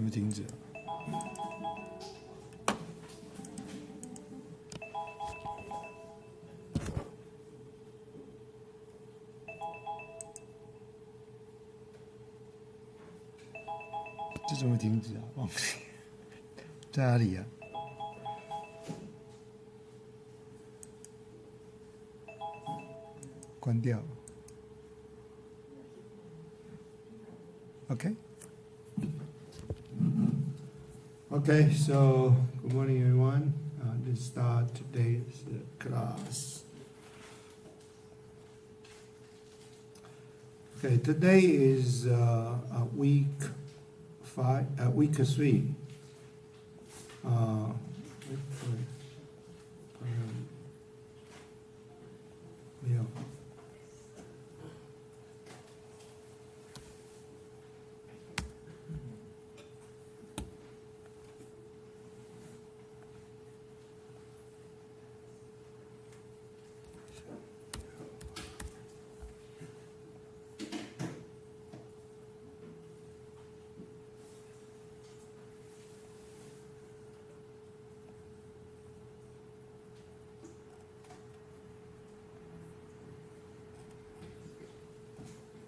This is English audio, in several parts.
么停止？这怎么停止啊？忘记在哪里啊？关掉。Okay. Okay, so good morning, everyone. Let's start today's class. Okay, today is week 3. Yeah.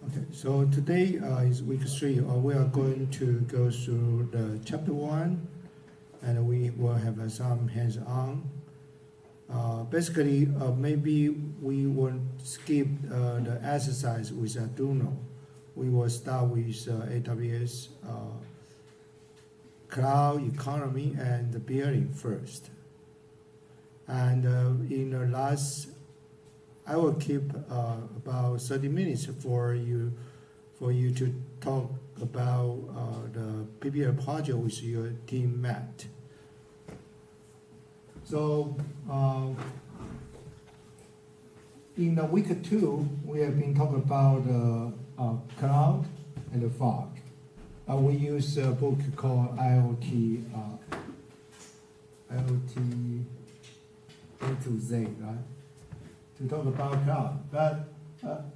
Okay, so today is week 3. We are going to go through the chapter 1, and we will have some hands-on. Basically, maybe we will skip the exercise with Arduino. We will start with AWS cloud economy and the building first. And in the last, I will keep about 30 minutes for you to talk about the PPL project with your team Matt. So in the week 2, we have been talking about cloud and the fog. We use a book called IoT A to Z, right? To talk about cloud, but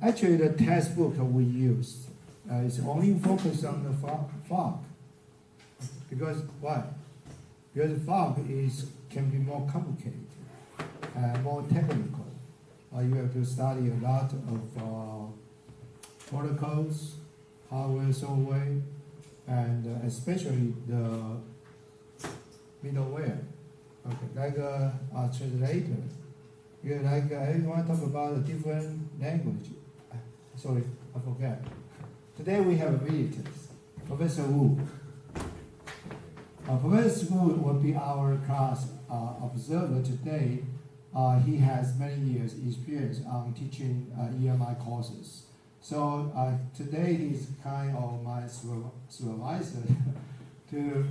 actually the textbook we used is only focused on the fog. Because why? Because fog can be more complicated and more technical. You have to study a lot of protocols, hardware, software, and especially the middleware. Okay, like a translator. Yeah, like everyone talk about a different language. Sorry, I forgot. Today we have visitors. Professor Wu. Professor Wu will be our class observer today. He has many years experience on teaching EMI courses. So today he's kind of my supervisor to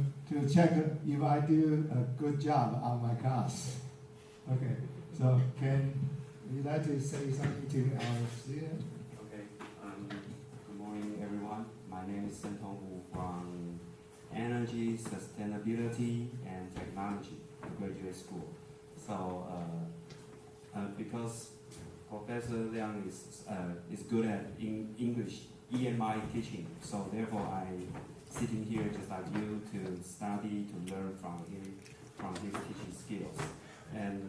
check if I do a good job on my class. Okay. So, can you like to say something to our student? Okay. Good morning, everyone. My name is Sentong Wu from Energy, Sustainability, and Technology Graduate School. So, because Professor Liang is good at English EMI teaching, so therefore I sitting here just like you to study, to learn from him, from his teaching skills. And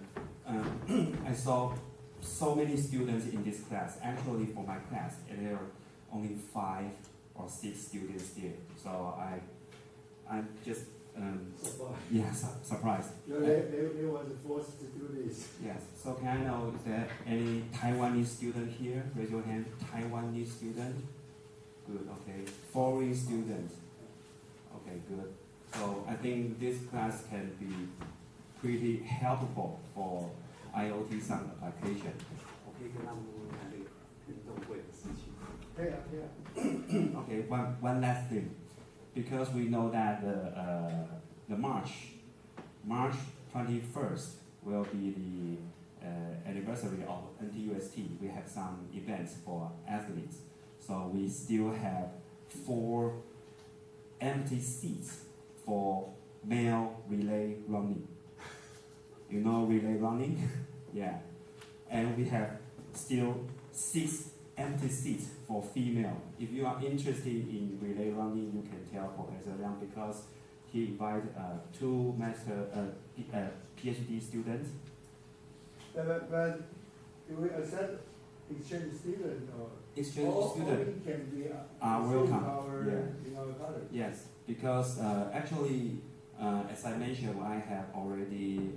I saw so many students in this class. Actually, for my class, there are only 5 or 6 students here. So I'm just surprised. They was forced to do this. Yes. So can I know, is there any Taiwanese student here? Raise your hand. Taiwanese student. Good. Okay. Foreign student. Okay. Good. So I think this class can be pretty helpful for IoT some application. Okay, one last thing, because we know that the March 21st will be the anniversary of NTUST. We have some events for athletes, so we still have 4 empty seats for male relay running. You know relay running? Yeah. And we have still 6 empty seats for female. If you are interested in relay running, you can tell Professor Liang because he invited two PhD students. But do we accept exchange student or Exchange all student can be welcome. in our college? Yes, because actually, as I mentioned, I have already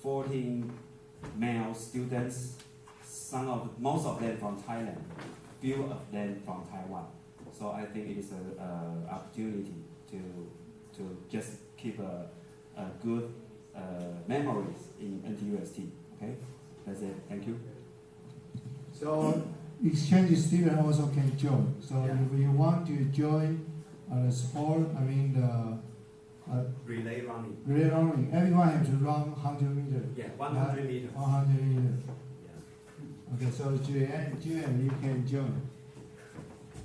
14 male students. Most of them from Thailand, few of them from Taiwan. So I think it is an opportunity to just keep a good memories in NTUST. Okay, that's it. Thank you. So exchange student also can join. So Yeah. if you want to join the sport, I mean the Relay running. relay running, everyone has to run 100 meters. Yeah, 100 meters. 100 meters. Yeah. Okay, so Julian, you can join.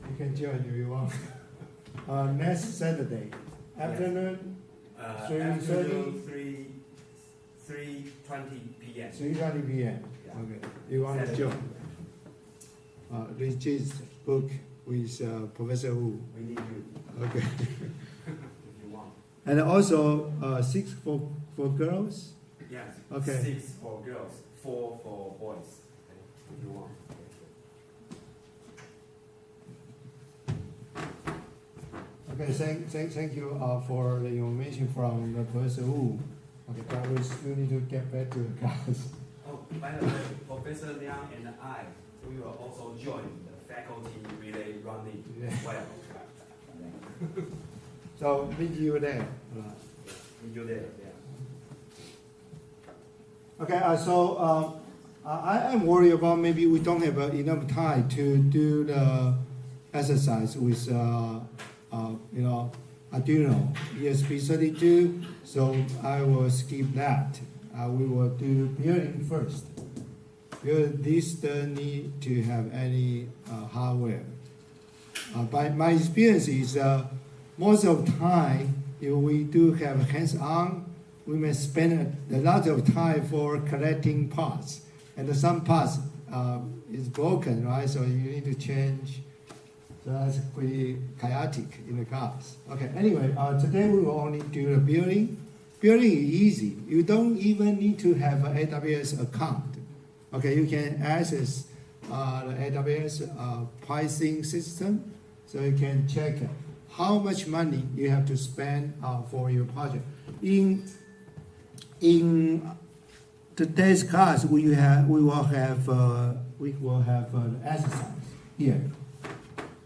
You can join if you want. Next Saturday afternoon, 3:20 p.m. 3:20 p.m. Yeah. Okay, you want to Saturday. join? Register book with Professor Wu. We need you Okay. if you want. And also 6 for girls. Yes. Okay. 6 for girls, 4 for boys. If you want. Okay, thank you for the information from the Professor Wu. Okay, but we still need to get back to the class. Oh, by the way, Professor Liang and I, we will also join the faculty relay running Yeah. as well. So meet you there. Meet you there. Yeah. Okay, so I am worried about maybe we don't have enough time to do the exercise with Arduino ESP32. So I will skip that. We will do building first. Because this doesn't need to have any hardware. By my experience is most of the time, if we do have hands-on, we may spend a lot of time for collecting parts. And some parts is broken, right? So you need to change. So that's pretty chaotic in the class. Okay, anyway, today we will only do the building. Building is easy. You don't even need to have an AWS account. Okay, you can access the AWS pricing system, so you can check how much money you have to spend for your project. In today's class, we will have an exercise here.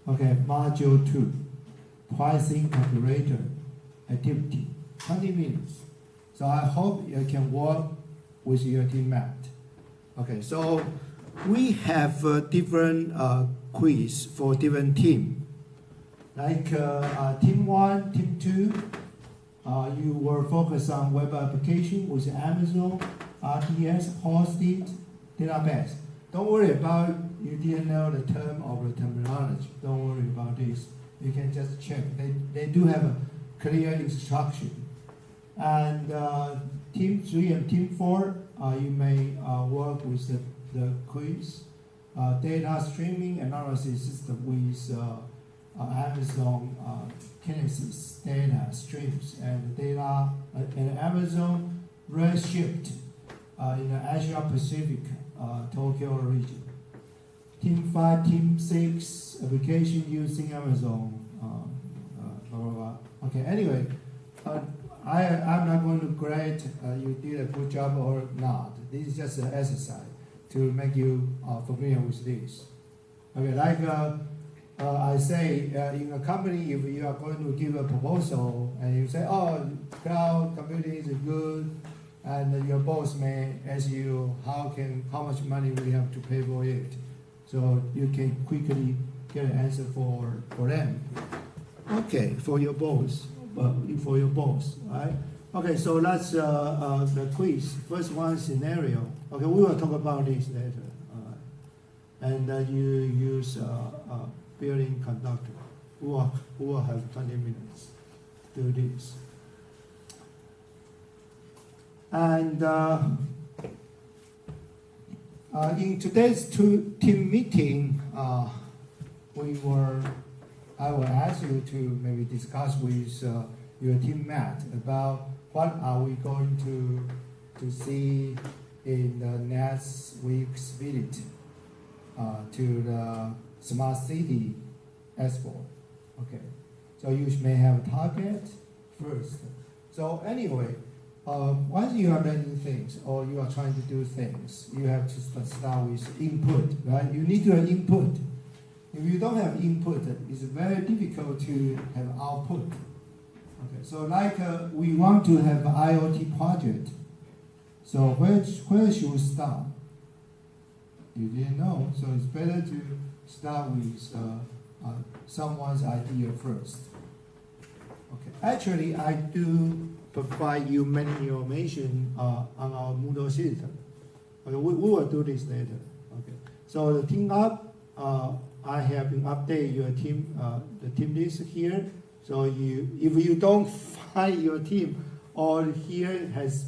Okay, module 2, pricing calculator activity, 20 minutes. So I hope you can work with your teammate. Okay, so we have different quiz for different team. Like team 1, team 2, you will focus on web application with Amazon, RTS, hosted, database. Don't worry about you didn't know the term or the terminology. Don't worry about this. You can just check. They do have a clear instruction. And team 3 and team 4, you may work with the quiz, data streaming analysis system with Amazon Kinesis data streams and data and Amazon Redshift in the Asia Pacific Tokyo region. Team 5, Team 6, application using Amazon, blah, blah, blah. Okay, anyway, I'm not going to grade you did a good job or not. This is just an exercise to make you familiar with this. Okay, like I say, in a company, if you are going to give a proposal and you say, oh, cloud computing is good, and your boss may ask you how much money we have to pay for it. So you can quickly get an answer for them. Okay, for your boss, right? Okay, so that's the quiz. First one scenario. Okay, we will talk about this later. And you use building conductor. Who will have 20 minutes to do this. In today's team meeting, I will ask you to maybe discuss with your team Matt about what are we going to see in the next week's visit to the Smart City Expo. Okay, so you may have a target first. So anyway, once you are learning things or you are trying to do things, you have to start with input, right? You need to have input. If you don't have input, it's very difficult to have output. Okay, so like we want to have an IoT project. So where should we start? You didn't know, so it's better to start with someone's idea first. Okay, actually I do provide you many information on our Moodle system. Okay, we will do this later. Okay, so the team up, I have been update your team, the team list here. So if you don't find your team or here has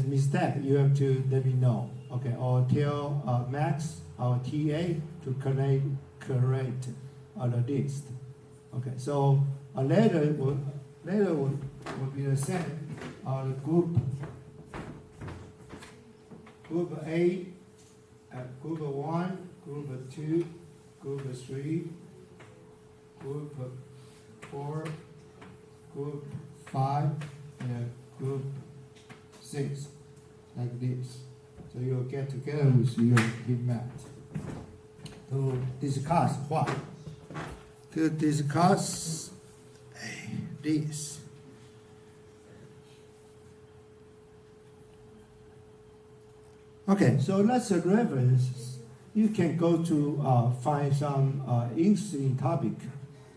mistake, you have to let me know. Okay, or tell Max, our TA, to correct the list. Okay, so later will be the same. Group A, group 1, group 2, group 3, group 4, group 5, and group 6, like this. So you'll get together with your team mate to discuss what? To discuss this. Okay, so that's a reference. You can go to find some interesting topic.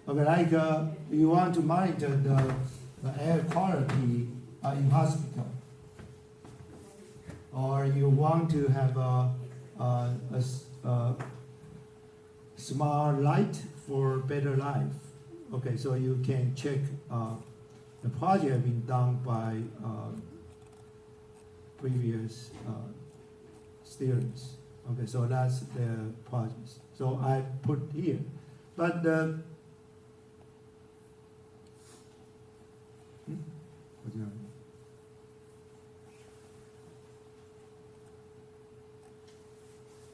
Okay, like you want to monitor the air quality in hospital, or you want to have a smart light for better life. Okay, so you can check the project being done by previous students. Okay, so that's the project. So I put here, but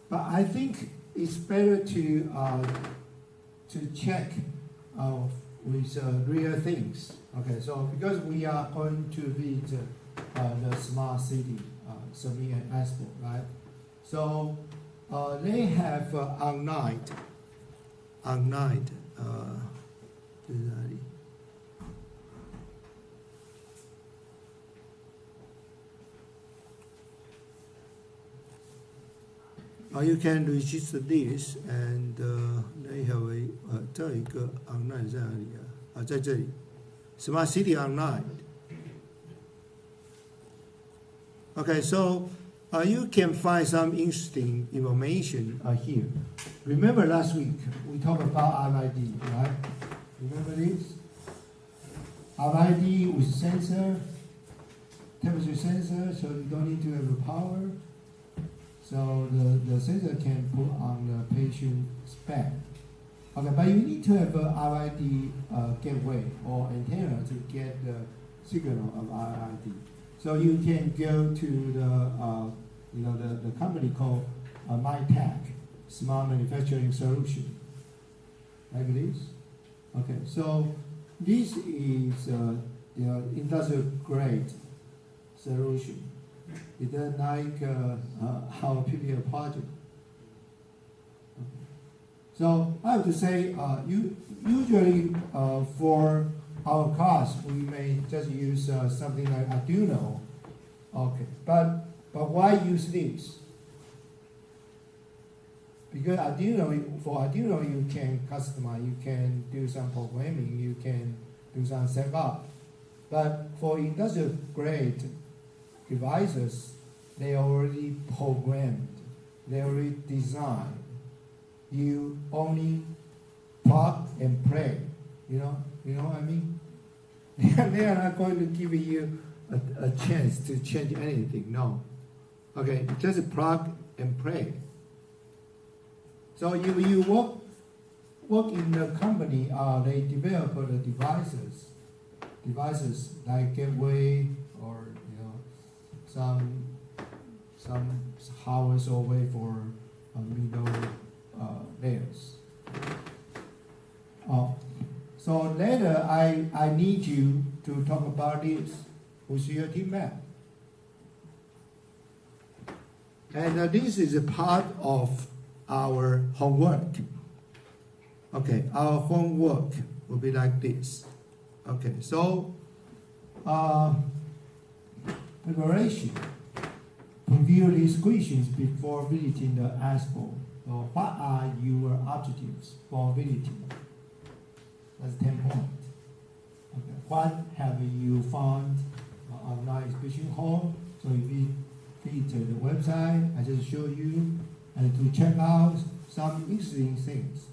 but I think it's better to check with real things. Okay, so because we are going to visit the Smart City Summit and Expo, right? So they have online. You can register this, and they have a 这一个 online 在哪里啊？在这里 ，Smart City Online. Okay, so you can find some interesting information here. Remember last week we talked about RFID, right? Remember this? RFID with sensor, temperature sensor, so you don't need to have the power. So the sensor can put on the patient's bed. Okay, but you need to have a RFID gateway or antenna to get the signal of RFID. So you can go to the company called MyTech, Smart Manufacturing Solution, like this. Okay, so this is industrial grade solution. It doesn't like our PPL project. So I have to say, usually for our class, we may just use something like Arduino. Okay, but why use this? Because for Arduino you can customize, you can do some programming, you can do some setup. But for industrial grade devices, they already programmed, they already designed. You only plug and play. You know what I mean? They are not going to give you a chance to change anything. No. Okay, just plug and play. So if you work in the company, they develop the devices like gateway or some hardware software for middle layers. So later I need you to talk about this with your teammate. And this is a part of our homework. Okay, our homework will be like this. Okay, so preparation. Review these questions before visiting the expo. So what are your objectives for visiting? That's 10 points. Okay. What have you found online exhibition hall? So if you visit the website, I just show you, and to check out some interesting things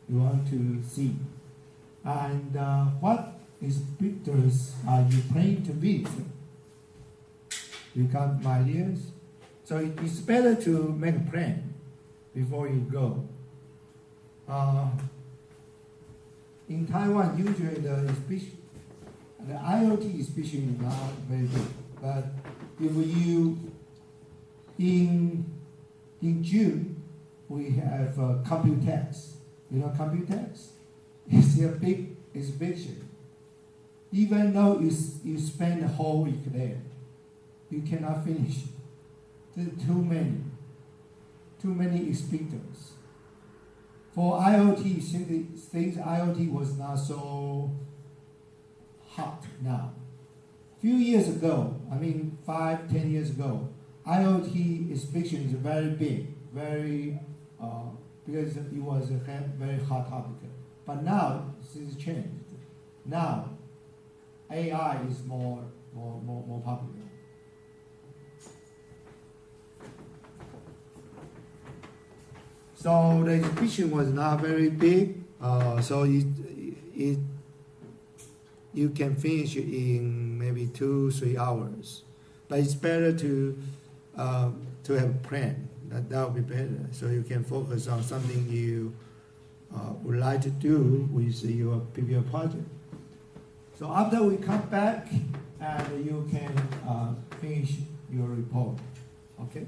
you want to see. And what exhibitors are you planning to visit? You got my ideas? So it's better to make a plan before you go. In Taiwan, usually the IoT exhibition is not very big. But if you, in June, we have Computex. You know Computex? It's a big exhibition. Even though you spend the whole week there, you cannot finish. There's too many exhibitors. For IoT, since IoT was not so hot now. Few years ago, 5-10 years ago, IoT exhibition is very big, very because it was a very hot topic. But now things changed. Now AI is more popular. So the exhibition was not very big, so you can finish in maybe 2-3 hours. But it's better to have a plan. That would be better. So you can focus on something you would like to do with your previous project. So after we come back, and you can finish your report. Okay.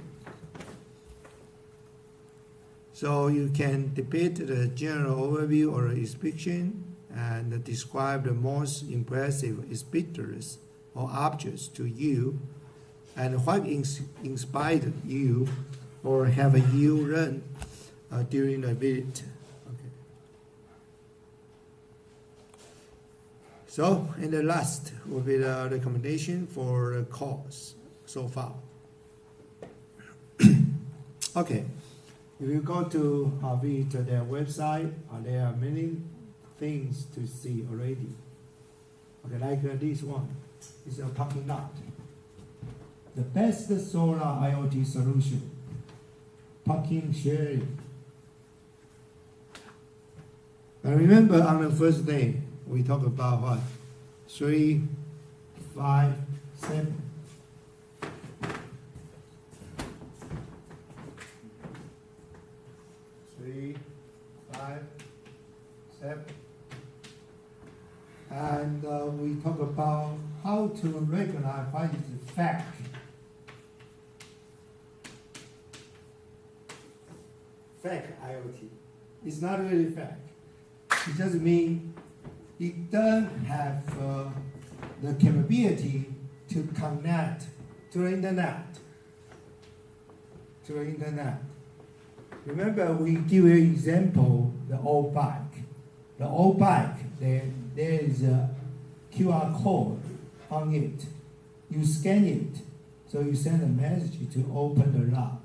So you can depict the general overview or exhibition and describe the most impressive exhibitors or objects to you and what inspired you or have you learned during the visit. Okay. So, and the last will be the recommendation for the course so far. Okay. If you go to visit their website, there are many things to see already. Okay, like this one. It's a parking lot. The best solar IoT solution. Parking sharing. I remember on the first day, we talked about what? 3, 5, 7. And we talk about how to recognize what is fact. Fact IoT. It's not really fact. It just means it doesn't have the capability to connect to the internet. Remember, we give you an example, the old bike. The old bike, there is a QR code on it. You scan it, so you send a message to open the lock.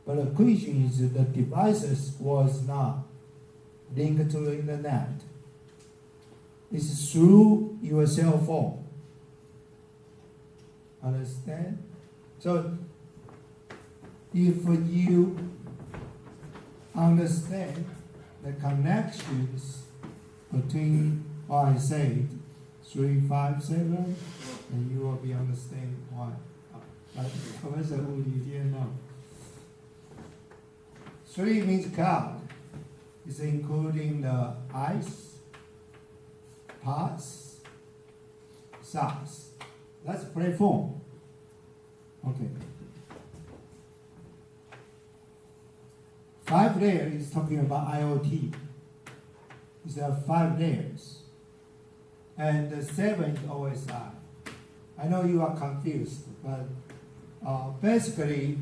But the question is the devices was not linked to the internet. It's through your cell phone. Understand? So if you understand the connections between what I said, 3, 5, 7, and you will be understanding why. Professor Wu, you didn't know. 3 means cloud. It's including the ice, parts, SARS. That's platform. Okay. 5 layers is talking about IoT. It's 5 layers. And the 7 is OSI. I know you are confused, but basically,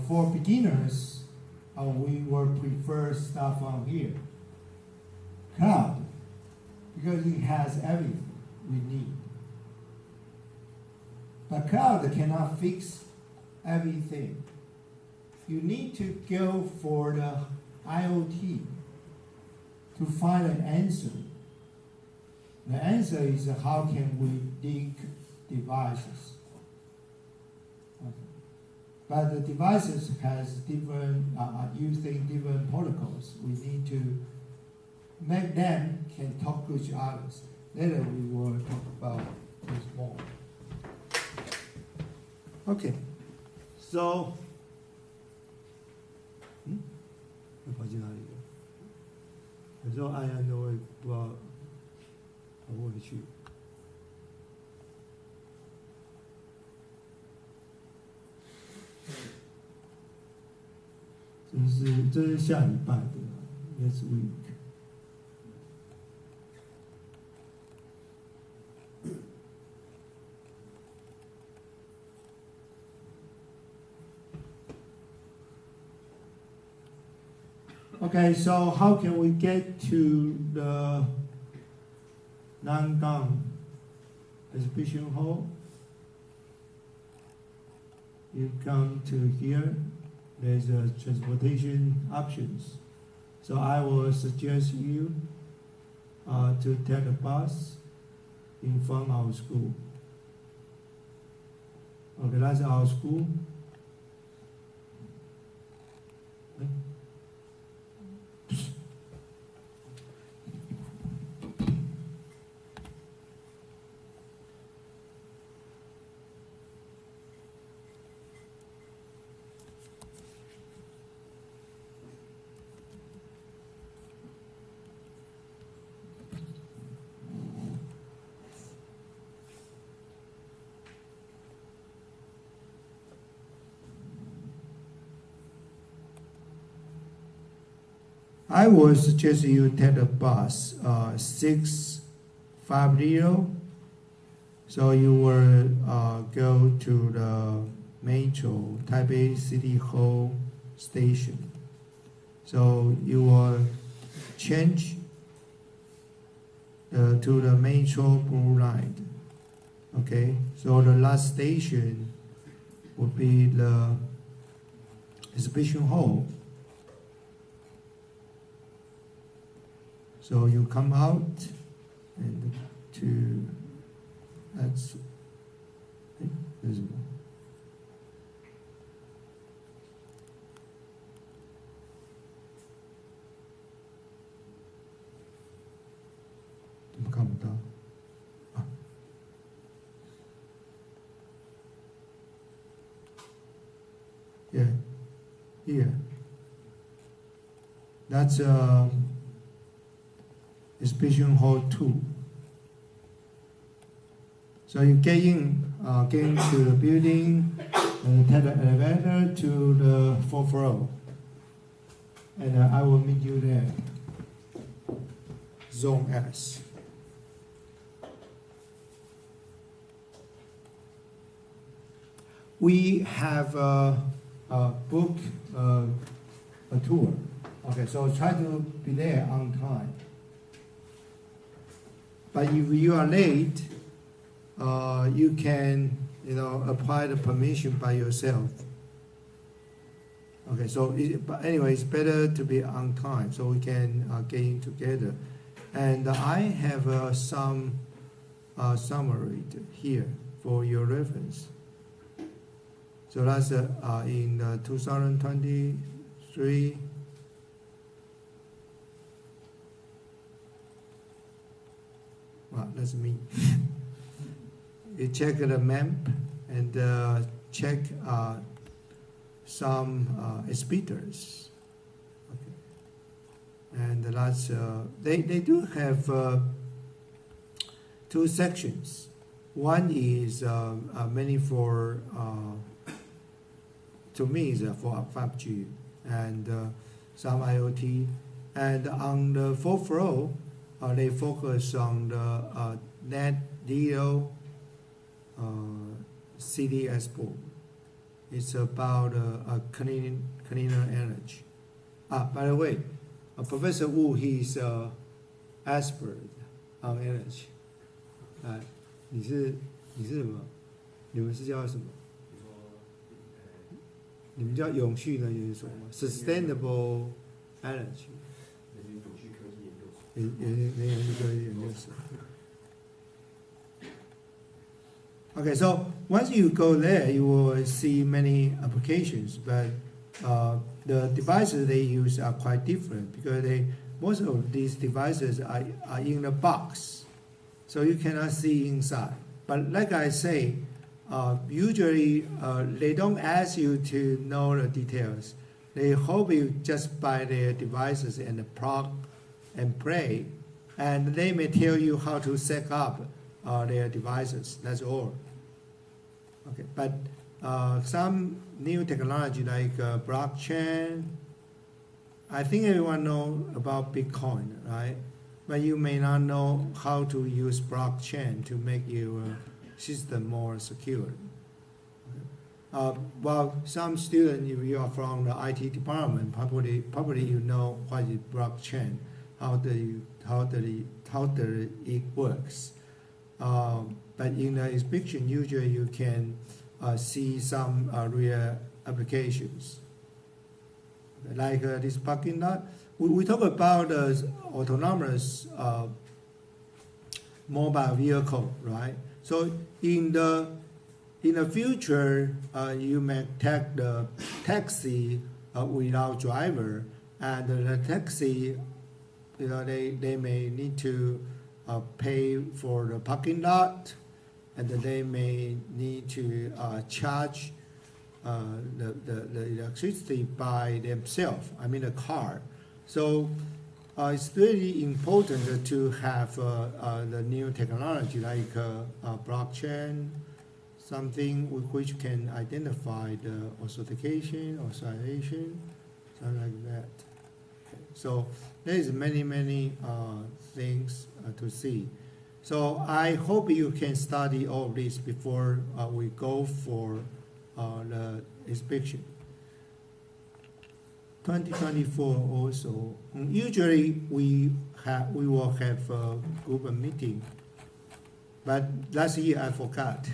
for beginners, we will prefer stuff on here. Cloud, because it has everything we need. But cloud cannot fix everything. You need to go for the IoT to find an answer. The answer is how can we link devices. Okay. But the devices has different, using different protocols. We need to make them can talk to each other. Later we will talk about this more. Okay, so, 会跑去哪里了？有时候按按都会不知道跑过去。这是下礼拜的 next week。Okay, so how can we get to the non-gun exhibition hall? You come to here, there's a transportation options. So I will suggest you to take a bus in front of our school. Okay, that's our school. I would suggest you take the bus 650. So you will go to the Metro Taipei City Hall station. So you will change to the Metro Blue Line. Okay, so the last station would be the exhibition hall. So you come out and to that's visible. Yeah, here. That's exhibition hall 2. So you get into the building and take the elevator to the 4th floor. And I will meet you there. Zone S. We have booked a tour. Okay, so try to be there on time. But if you are late, you can, apply the permission by yourself. Okay, so but anyway, it's better to be on time so we can get in together. And I have some summary here for your reference. So that's in 2023. Well, that's me. You check the map and check some speeders. Okay. And that's they do have two sections. One is mainly for to me is for 5G and some IoT. And on the fourth row, they focus on the net zero CDS board. It's about cleaner energy. By the way, Professor Wu, he's expert on energy. 你是什么？你们是叫什么？你们叫永续能源所吗 ？Sustainable energy。永续科技研究所。Okay, so once you go there, you will see many applications, but the devices they use are quite different because most of these devices are in a box, so you cannot see inside. But like I say, usually they don't ask you to know the details. They hope you just buy their devices and plug and play, and they may tell you how to set up their devices. That's all. Okay, but some new technology like blockchain. I think everyone know about Bitcoin, right? But you may not know how to use blockchain to make your system more secure. Well, some students, if you are from the IT department, probably you know what is blockchain, how it works. But in the inspection, usually you can see some real applications. Like this parking lot, we talk about autonomous mobile vehicle, right? So in the future, you may take the taxi without driver, and the taxi, they may need to pay for the parking lot, and they may need to charge the electricity by themselves, I mean the car. So it's really important to have the new technology like blockchain, something which can identify the authentication, authorization, something like that. Okay. So there is many things to see. So I hope you can study all of this before we go for the inspection. 2024 also. Usually we will have a group meeting, but last year I forgot.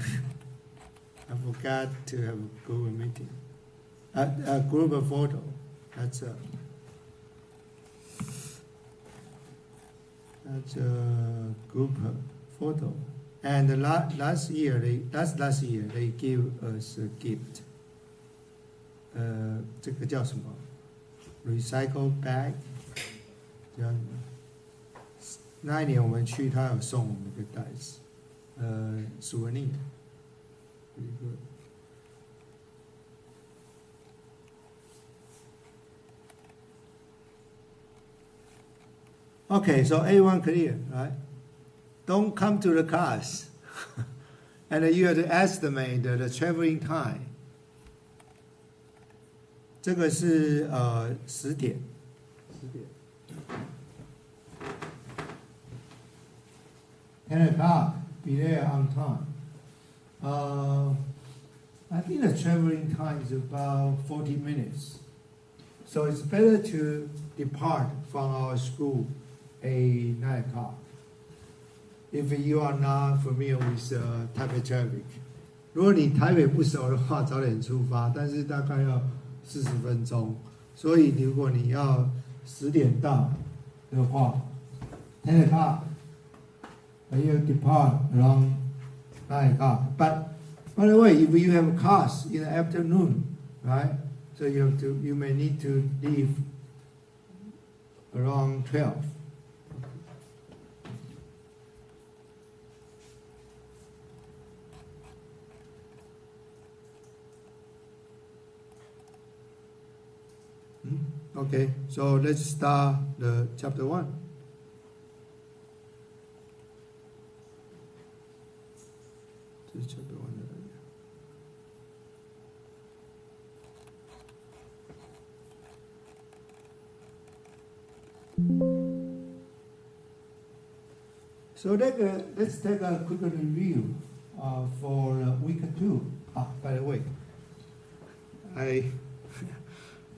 I forgot to have a group meeting. A group photo. That's a group photo. And last year they gave us a gift. 这个叫什么 ？Recycle bag， 这样。那一年我们去，他有送我们一个袋子，souvenir。Pretty good. Okay, so everyone clear, right? Don't come to the class, and you have to estimate the traveling time. 这个是10点。10 o'clock, be there on time. I think the traveling time is about 40 minutes. So it's better to depart from our school at 9 o'clock. If you are not familiar with Taipei traffic. 如果你台北不熟的话，早点出发，但是大概要40分钟。所以如果你要10点到的话，10 o'clock, you depart around 9 o'clock. But by the way, if you have a class in the afternoon, right? So you may need to leave around 12. Okay, so let's start the chapter 1. This is chapter 1. So let's take a quick review for week 2. By the way,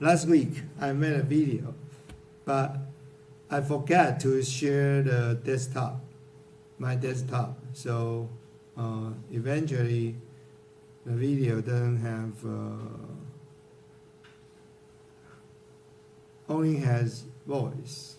last week I made a video, but I forgot to share the desktop, my desktop. So eventually the video doesn't have, only has voice.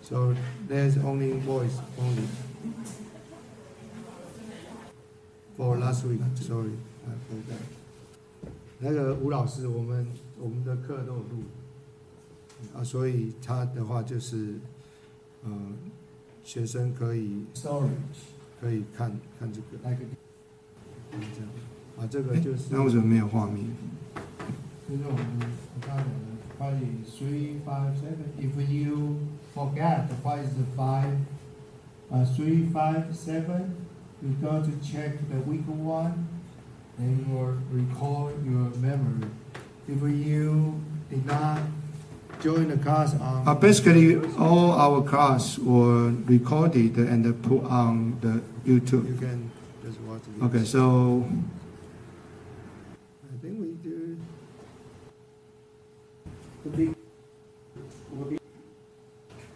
So there's only voice only for last week. Sorry, I forgot. 那个吴老师，我们的课都有录啊，所以他的话就是，学生可以 storage 可以看这个，这样啊，这个就是。那为什么没有画面？就是我刚才讲的。3, 5, 7. If you forget what is the 3, 5, 7, you go to check the week 1, and you will recall your memory. If you did not join the class on basically all our class were recorded and put on the YouTube. You can just watch it. Okay, so I think we do.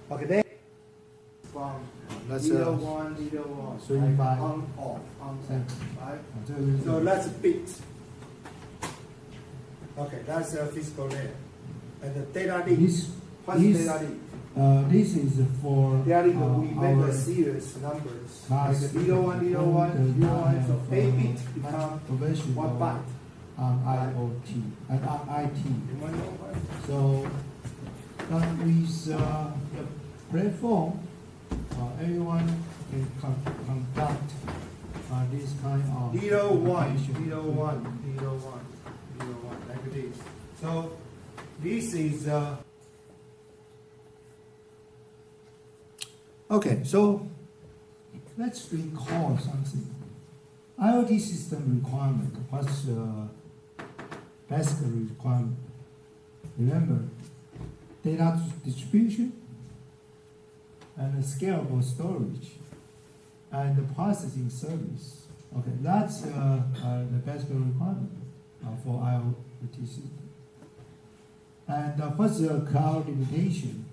Okay, then from that's 1, 3, 5 on off on 7, right? So that's bit. Okay, that's a physical layer. And the data link. What's data link? This is for data link. We make a series numbers. Like 01, so 8 bit become 1 byte. On IoT and on IT. So with the platform, everyone can conduct this kind of 01, like this. So this is okay. So let's recall something. IoT system requirement. What's basic requirement? Remember, data distribution and scalable storage and the processing service. Okay, that's the basic requirement for IoT system. And what's the cloud limitation?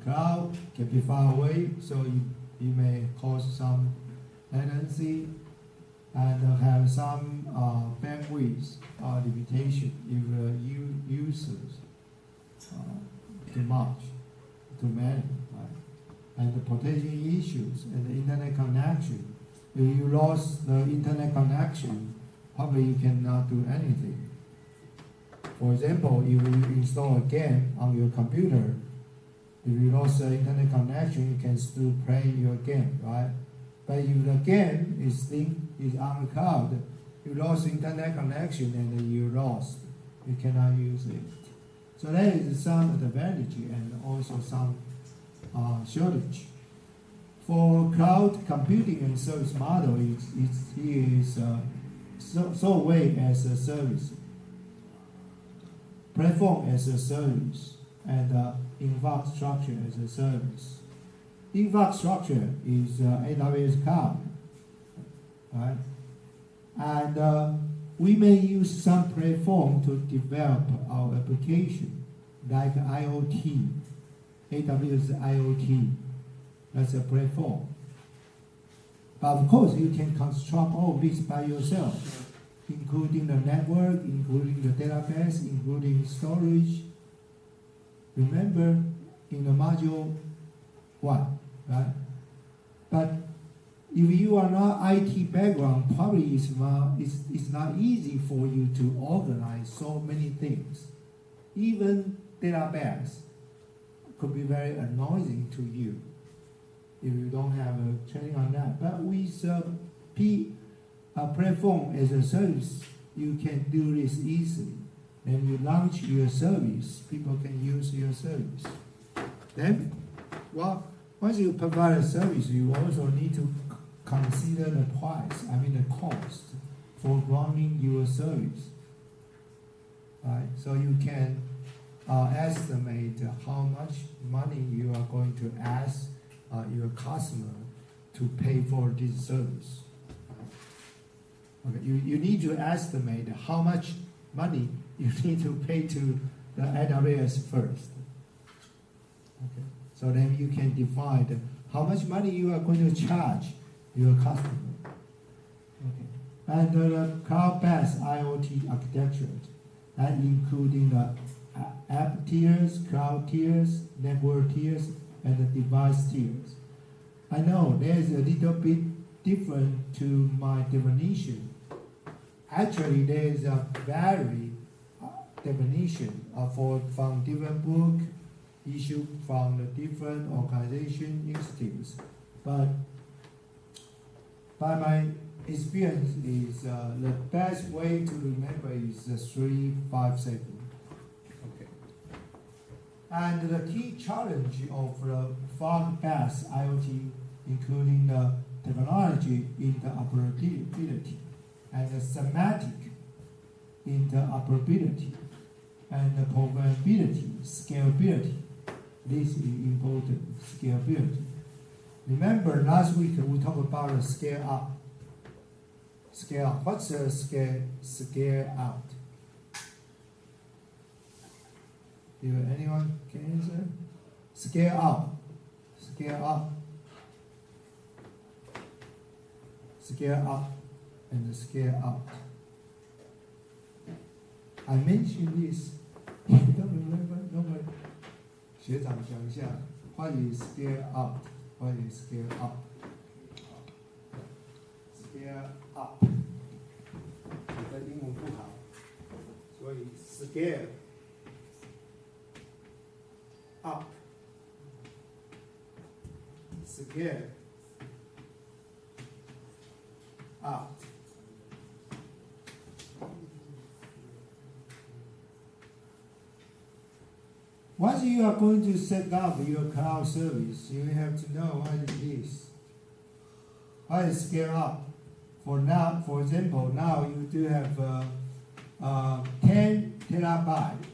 Cloud can be far away, so you may cause some latency and have some bandwidth limitation if users too much, too many, right? And the protection issues and the internet connection. If you lost the internet connection, probably you cannot do anything. For example, if you install a game on your computer, if you lost the internet connection, you can still play your game, right? But if the game is on the cloud, you lost internet connection and you lost. You cannot use it. So there is some advantage and also some shortage. For cloud computing and service model, it is software as a service, platform as a service, and infrastructure as a service. Infrastructure is AWS cloud, right? And we may use some platform to develop our application, like IoT, AWS IoT. That's a platform. But of course, you can construct all this by yourself, including the network, including the database, including storage. Remember in the module 1, right? But if you are not IT background, probably it's not easy for you to organize so many things. Even database could be very annoying to you if you don't have a training on that. But with a platform as a service, you can do this easily. And you launch your service, people can use your service. Then, well, once you provide a service, you also need to consider the price, the cost for running your service. Right? So you can estimate how much money you are going to ask your customer to pay for this service. Okay, you need to estimate how much money you need to pay to the AWS first. Okay, so then you can define how much money you are going to charge your customer. Okay, and the cloud-based IoT architecture, that including the app tiers, cloud tiers, network tiers, and the device tiers. I know there's a little bit different to my definition. Actually, there is a very definition from different book issued from the different organization institutes. But by my experience is the best way to remember is the 3-5-7. Okay. And the key challenge of the cloud-based IoT, including the technology interoperability and the semantic interoperability and the programmability, scalability. This is important, scalability. Remember last week we talked about the scale up. Scale up. What's the scale out? Anyone can answer? Scale up. Scale up. Scale up and scale out. I mentioned this. You don't remember? Nobody. 学长讲一下 what is scale out? What is scale up? Scale up. 你的英文不好，所以 scale up. Scale out. Once you are going to set up your cloud service, you have to know what it is. What is scale up? For example, now you do have 10 terabyte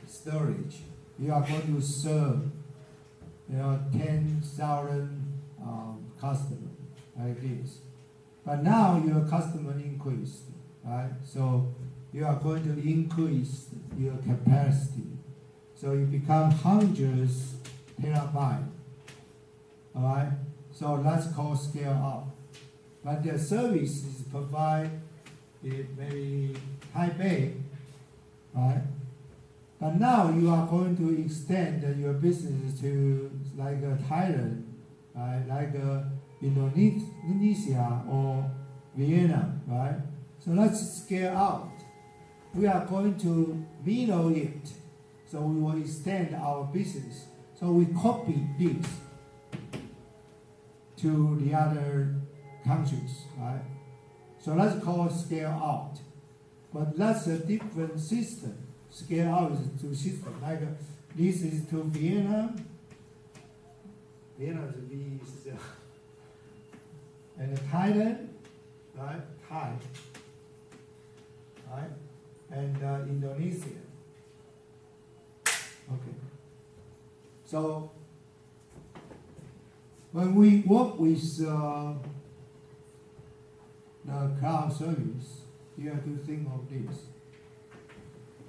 storage. You are going to serve, 10,000 customers like this. But now your customer increased, right? So you are going to increase your capacity. So you become hundreds terabyte. All right. So that's called scale up. But the service is provide maybe high pay, right? But now you are going to extend your business to like Thailand, right? Like Indonesia or Vienna, right? So let's scale out. We are going to middle it. So we will extend our business. So we copy this to the other countries, right? So that's called scale out. But that's a different system. Scale out is two systems. Like this is to Vienna. Vienna is and Thailand, right? Thai, right? And Indonesia. Okay. So when we work with the cloud service, you have to think of this.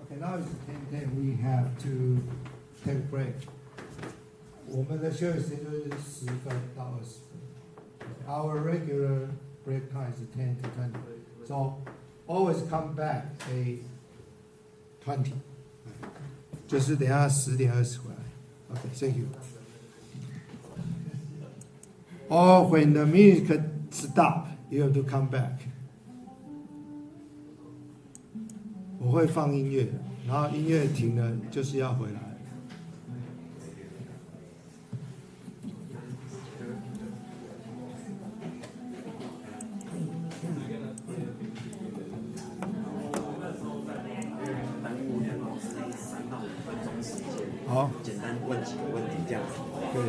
Okay, now it's 10:10. We have to take a break. 我们的休息时间就是10分到20分。our regular break time is 10 to 20. So always come back a 20. 就是等一下10点20回来。Okay, thank you. Or when the music stop, you have to come back. 我会放音乐，然后音乐停了就是要回来。好，简单问几个问题这样子。对。